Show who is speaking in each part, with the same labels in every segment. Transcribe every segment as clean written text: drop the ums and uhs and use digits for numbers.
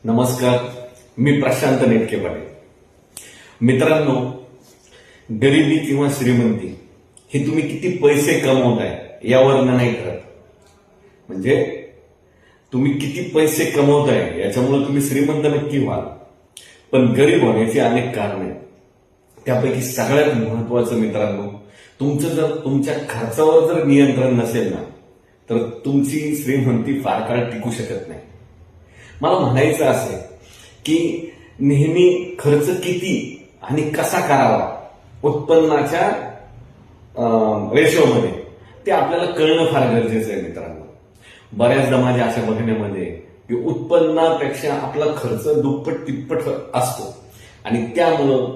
Speaker 1: नमस्कार, मी प्रशांत नेटके पाटील. मित्रांनो, गरिबी किंवा श्रीमंती हे तुम्ही किती पैसे कमवताय यावर नाही ठरत. म्हणजे तुम्ही किती पैसे कमवताय याच्यामुळे तुम्ही श्रीमंत नक्की व्हाल, पण गरीब होण्याची अनेक कारणे आहेत. त्यापैकी सगळ्यात महत्वाचं मित्रांनो, तुमचं जर तुमच्या खर्चावर जर नियंत्रण नसेल ना, तर तुमची श्रीमंती फार काळ टिकू शकत नाही. मला म्हणायचं असेल की नेहमी खर्च किती आणि कसा करावा उत्पन्नाच्या रेशोमध्ये ते आपल्याला कळणं फार गरजेचं आहे मित्रांनो. बऱ्याचदा माझ्या अशा बघण्यामध्ये की उत्पन्नापेक्षा आपला खर्च दुप्पट तिप्पट असतो आणि त्यामुळं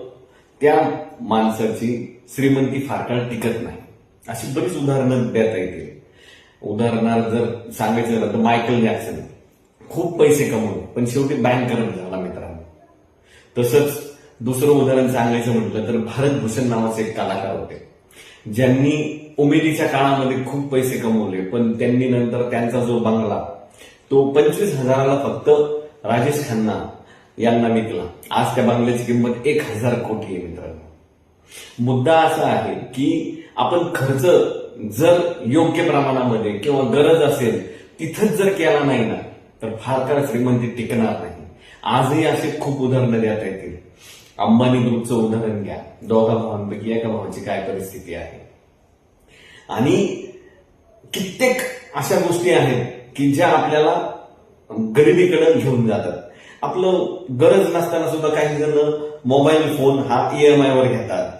Speaker 1: त्या माणसाची श्रीमंती फार काळ टिकत नाही. अशी बरीच उदाहरणं देता येतील. उदाहरणार्थ जर सांगायचं झालं तर मायकल जॅक्सन खूप पैसे कमवले पण शेवटी बँक करप्ट झाला मित्रांनो. तसंच दुसरं उदाहरण सांगायचं म्हटलं तर भारत भूषण नावाचे एक कलाकार होते, ज्यांनी उमेदीच्या काळामध्ये खूप पैसे कमवले, पण त्यांनी नंतर त्यांचा जो बंगला तो 25,000ला फक्त राजेश खन्ना यांना विकला. आज त्या बंगल्याची किंमत 1,000 कोटी आहे मित्रांनो. मुद्दा असा आहे की आपण खर्च जर योग्य प्रमाणामध्ये किंवा गरज असेल तिथंच जर केला नाही ना, तर फार काळ श्रीमंती टिकणार नाही. आजही असे खूप उदाहरणं देता येतील. अंबानी ग्रुपचं उदाहरण घ्या. दोघा भावांपैकी एका भावाची काय परिस्थिती आहे, आणि कित्येक अशा गोष्टी आहेत की ज्या आपल्याला गरिबीकडे घेऊन जातात. आपलं गरज नसताना सुद्धा काही जण मोबाईल फोन हा EMI वर घेतात,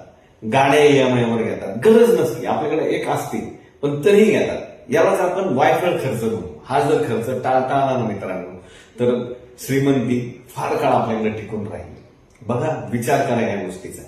Speaker 1: गाड्या EMI वर घेतात. गरज नसते, आपल्याकडे एक असते पण तरीही घेतात. यालाच आपण वायफळ खर्च म्हणू. हा जर खर्च टाळता आला ना मित्रांनो, तर श्रीमंती फार काळ आपल्याकडे टिकून राहील. बघा, विचार करा या गोष्टीचा.